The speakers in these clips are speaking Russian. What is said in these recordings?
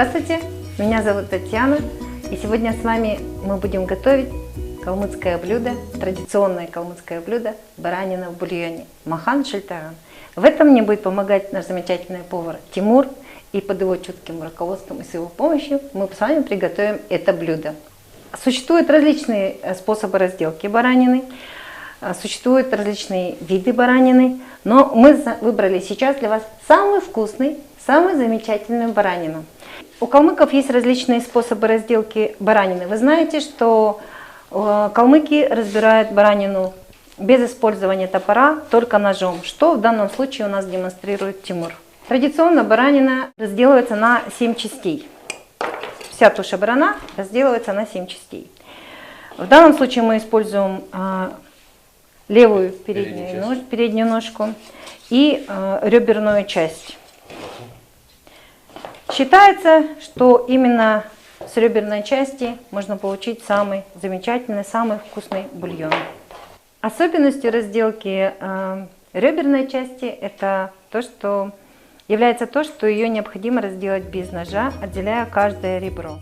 Здравствуйте, меня зовут Татьяна, и сегодня с вами мы будем готовить калмыцкое блюдо, традиционное калмыцкое блюдо баранина в бульоне махан шельтаган. В этом мне будет помогать наш замечательный повар Тимур, и под его чутким руководством и с его помощью мы с вами приготовим это блюдо. Существуют различные способы разделки баранины, существуют различные виды баранины, но мы выбрали сейчас для вас самый вкусный, самую замечательную баранину. У калмыков есть различные способы разделки баранины. Вы знаете, что калмыки разбирают баранину без использования топора, только ножом, что в данном случае у нас демонстрирует Тимур. Традиционно баранина разделывается на 7 частей. Вся туша барана разделывается на 7 частей. В данном случае мы используем левую переднюю ножку и реберную часть. Считается, что именно с реберной части можно получить самый замечательный, самый вкусный бульон. Особенностью разделки реберной части является то, что ее необходимо разделать без ножа, отделяя каждое ребро.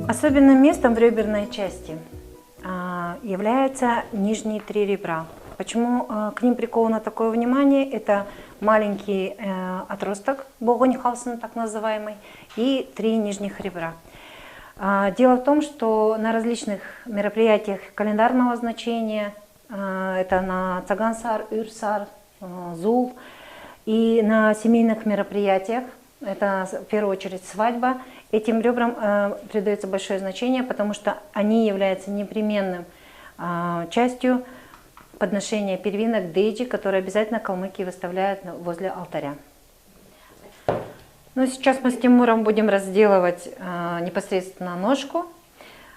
Особенным местом в реберной части являются нижние 3 ребра. Почему к ним приковано такое внимание? Это маленький отросток, богоньхаусен так называемый, и 3 нижних ребра. Дело в том, что на различных мероприятиях календарного значения, это на цагансар, үрсар, зул, и на семейных мероприятиях, это в первую очередь свадьба, этим ребрам придается большое значение, потому что они являются непременным частью подношения первинок дейджи, которые обязательно калмыки выставляют возле алтаря. Ну, сейчас мы с Тимуром будем разделывать непосредственно ножку.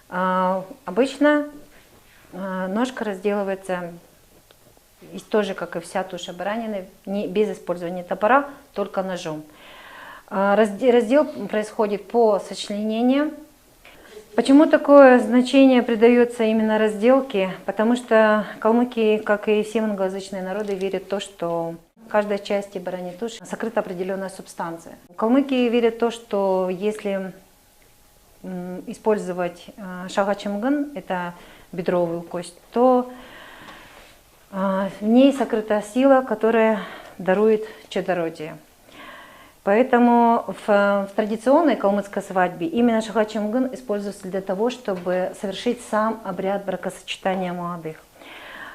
Обычно ножка разделывается тоже, как и вся туша баранины, без использования топора, только ножом. Раздел происходит по сочленениям. Почему такое значение придается именно разделке? Потому что калмыки, как и все монголоязычные народы, верят в то, что в каждой части бараньей туши сокрыта определенная субстанция. Калмыки верят в то, что если использовать шагачимгын, это бедровую кость, то в ней сокрыта сила, которая дарует чадородие. Поэтому в традиционной калмыцкой свадьбе именно шагачимгын используется для того, чтобы совершить сам обряд бракосочетания молодых.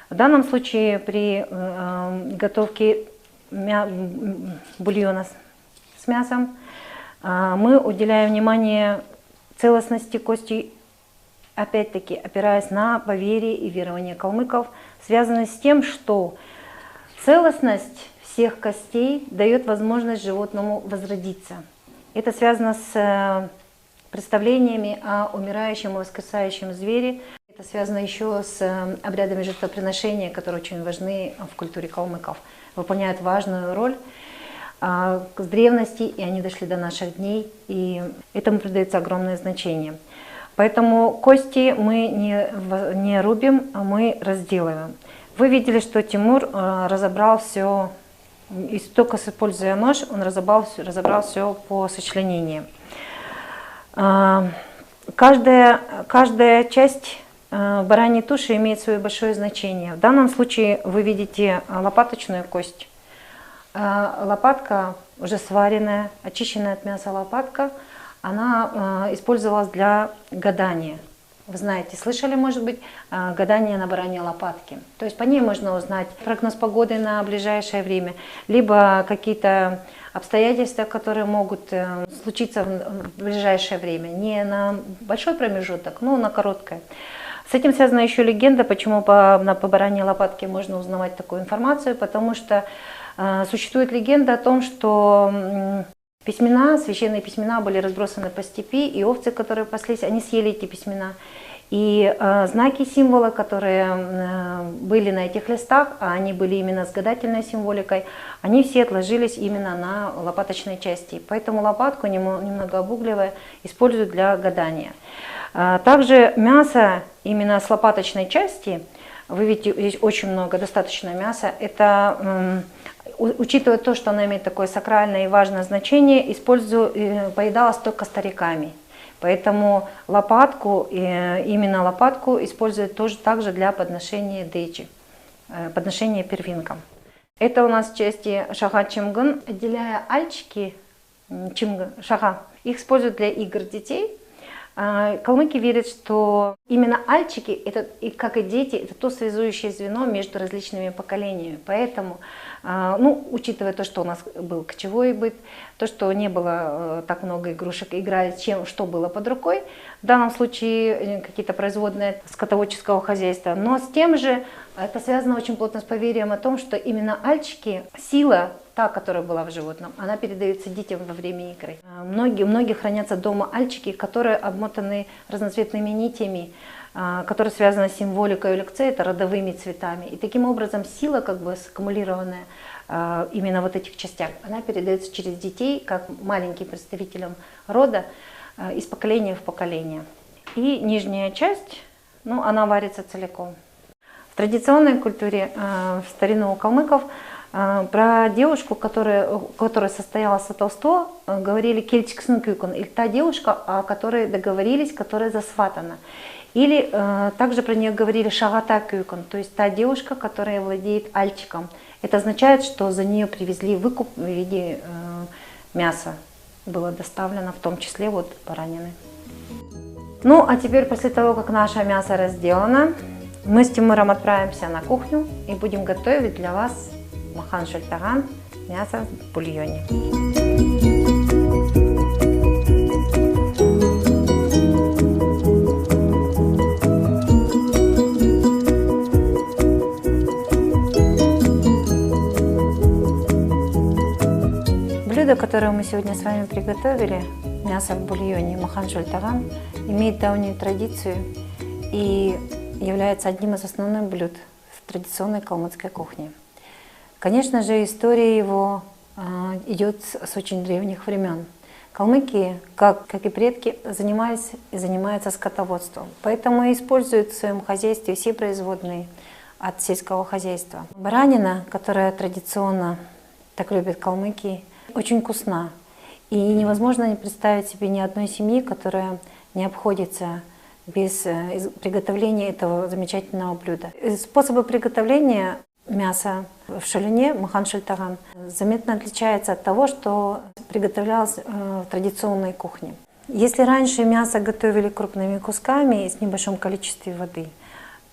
В данном случае при готовке бульона с мясом мы уделяем внимание целостности кости, опять-таки опираясь на поверье и верование калмыков, связанные с тем, что целостность всех костей дает возможность животному возродиться. Это связано с представлениями о умирающем и воскресающем звере. Это связано еще с обрядами жертвоприношения, которые очень важны в культуре калмыков, выполняют важную роль с древности, и они дошли до наших дней, и этому придается огромное значение. Поэтому кости мы не рубим, а мы разделываем. Вы видели, что Тимур разобрал все, и только используя нож, он разобрал все по сочленениям. Каждая часть бараньей туши имеет свое большое значение. В данном случае вы видите лопаточную кость. Лопатка уже сваренная, очищенная от мяса лопатка, она использовалась для гадания. Вы знаете, слышали, может быть, гадание на бараньей лопатке. То есть по ней можно узнать прогноз погоды на ближайшее время, либо какие-то обстоятельства, которые могут случиться в ближайшее время. Не на большой промежуток, но на короткое. С этим связана еще легенда, почему по бараньей лопатке можно узнавать такую информацию, потому что существует легенда о том, что священные письмена были разбросаны по степи, и овцы, которые паслись, они съели эти письмена. И знаки, символы, которые были на этих листах, а они были именно с гадательной символикой, они все отложились именно на лопаточной части. Поэтому лопатку, немного обугливая, используют для гадания. Также мясо именно с лопаточной части, вы видите, здесь очень много, достаточно мяса, это, учитывая то, что она имеет такое сакральное и важное значение, поедалась только стариками. Поэтому лопатку, именно лопатку используют тоже также для подношения дэчи, подношения первинкам. Это у нас части шага чимгын, отделяя альчики, шага, их используют для игр детей. Калмыки верят, что именно альчики, это, как и дети, это то связующее звено между различными поколениями. Поэтому, учитывая то, что у нас был кочевой быт, то, что не было так много игрушек, играли что было под рукой, в данном случае какие-то производные скотоводческого хозяйства, но с тем же это связано очень плотно с поверьем о том, что именно альчики, сила, та, которая была в животном, она передается детям во время игры. Многие хранятся дома альчики, которые обмотаны разноцветными нитями, которые связаны с символикой лекце, это родовыми цветами. И таким образом сила, как бы саккумулированная именно в вот этих частях, она передается через детей, как маленьким представителям рода, из поколения в поколение. И нижняя часть, она варится целиком. В традиционной культуре, в старину у калмыков, про девушку, которая состояла сватовство, говорили кельчиксын кюкун, или та девушка, о которой договорились, которая засватана. Или также про нее говорили шагата кюкун, то есть та девушка, которая владеет альчиком. Это означает, что за нее привезли выкуп в виде мяса, было доставлено, в том числе вот баранины. Ну а теперь, после того, как наше мясо разделано, мы с Тимуром отправимся на кухню и будем готовить для вас махан шультаган, мясо в бульоне. Блюдо, которое мы сегодня с вами приготовили, мясо в бульоне махан шультаган, имеет давнюю традицию и является одним из основных блюд в традиционной калмыцкой кухне. Конечно же, история его идет с очень древних времен. Калмыки, как и предки, занимались и занимаются скотоводством, поэтому используют в своем хозяйстве все производные от сельского хозяйства. Баранина, которая традиционно так любят калмыки, очень вкусна. И невозможно не представить себе ни одной семьи, которая не обходится без приготовления этого замечательного блюда. Способы приготовления мяса в шалюне, махан шультаган, заметно отличается от того, что приготовлялось в традиционной кухне. Если раньше мясо готовили крупными кусками и с небольшим количеством воды,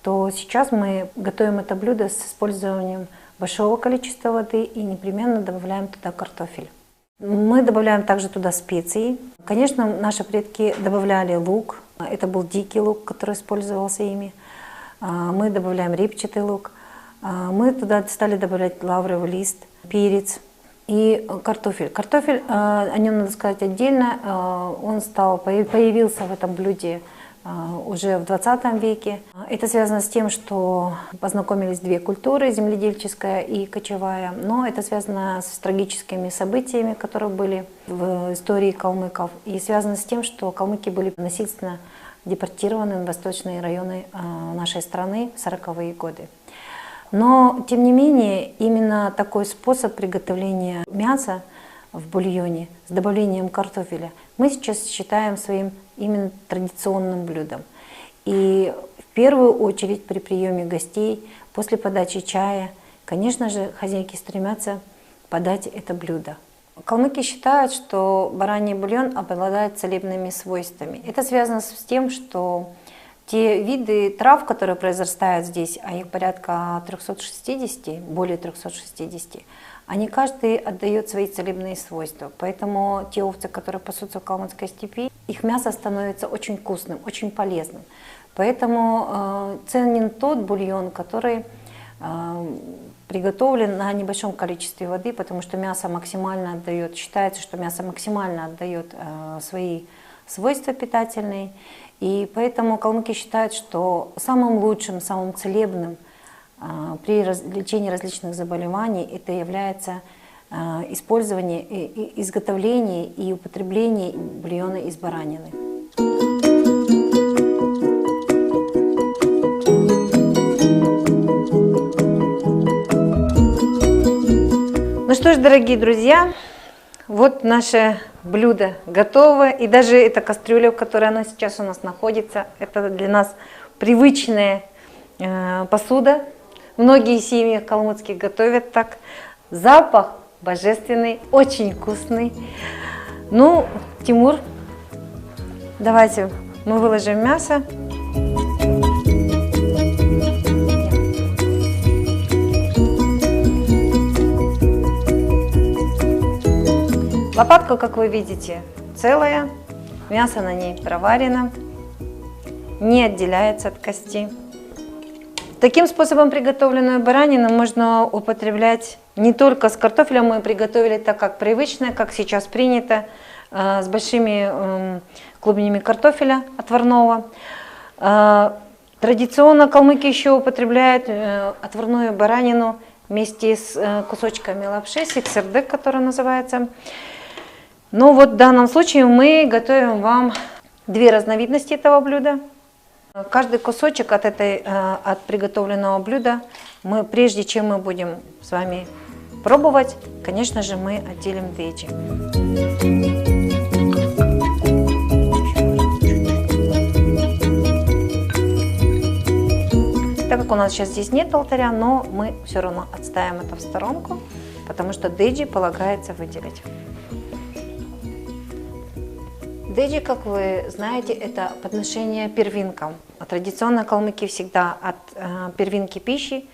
то сейчас мы готовим это блюдо с использованием большого количества воды и непременно добавляем туда картофель. Мы добавляем также туда специи. Конечно, наши предки добавляли лук. Это был дикий лук, который использовался ими. Мы добавляем репчатый лук. Мы туда стали добавлять лавровый лист, перец и картофель. Картофель, о нем надо сказать отдельно, он появился в этом блюде уже в 20 веке. Это связано с тем, что познакомились две культуры, земледельческая и кочевая, но это связано с трагическими событиями, которые были в истории калмыков, и связано с тем, что калмыки были насильственно депортированы в восточные районы нашей страны в 40-е годы. Но, тем не менее, именно такой способ приготовления мяса в бульоне с добавлением картофеля мы сейчас считаем своим именно традиционным блюдом. И в первую очередь при приеме гостей, после подачи чая, конечно же, хозяйки стремятся подать это блюдо. Калмыки считают, что бараний бульон обладает целебными свойствами. Это связано с тем, что те виды трав, которые произрастают здесь, а их порядка 360, более 360, они каждый отдает свои целебные свойства. Поэтому те овцы, которые пасутся в калмыцкой степи, их мясо становится очень вкусным, очень полезным. Поэтому ценен тот бульон, который приготовлен на небольшом количестве воды, потому что мясо максимально отдает, считается, что мясо максимально отдает свои свойства питательные. И поэтому калмыки считают, что самым лучшим, самым целебным при лечении различных заболеваний это является использование, изготовление и употребление бульона из баранины. Ну что ж, дорогие друзья, вот наше блюдо готово. И даже эта кастрюля, в которой она сейчас у нас находится, это для нас привычная посуда. Многие семьи калмыцкие готовят так. Запах божественный, очень вкусный. Ну, Тимур, давайте мы выложим мясо. Лопатка, как вы видите, целая, мясо на ней проварено, не отделяется от кости. Таким способом приготовленную баранину можно употреблять не только с картофелем, мы приготовили так, как привычно, как сейчас принято, с большими клубнями картофеля отварного. Традиционно калмыки еще употребляют отварную баранину вместе с кусочками лапши, сиксердек, которая называется. Но вот в данном случае мы готовим вам две разновидности этого блюда. Каждый кусочек от приготовленного блюда, прежде чем мы будем с вами пробовать, конечно же, мы отделим вечи. Так как у нас сейчас здесь нет алтаря, но мы все равно отставим это в сторонку, потому что деджи полагается выделить. Деджи, как вы знаете, это подношение первинкам. Традиционно калмыки всегда от первинки пищи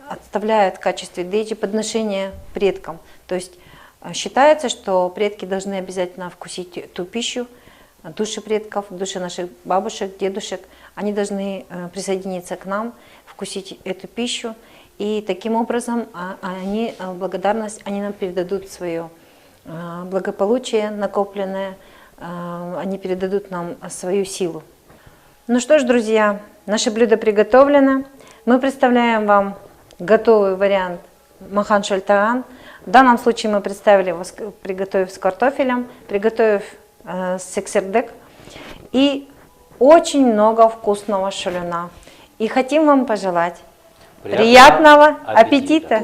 отставляют в качестве деджи подношение предкам. То есть считается, что предки должны обязательно вкусить ту пищу, души предков, души наших бабушек, дедушек. Они должны присоединиться к нам, вкусить эту пищу. И таким образом они в благодарность они нам передадут свое благополучие накопленное, они передадут нам свою силу. Ну что ж, друзья, наше блюдо приготовлено. Мы представляем вам готовый вариант махан шальтаган. В данном случае мы представили его, приготовив с картофелем, приготовив с сиксердек и очень много вкусного шалюна. И хотим вам пожелать приятного аппетита!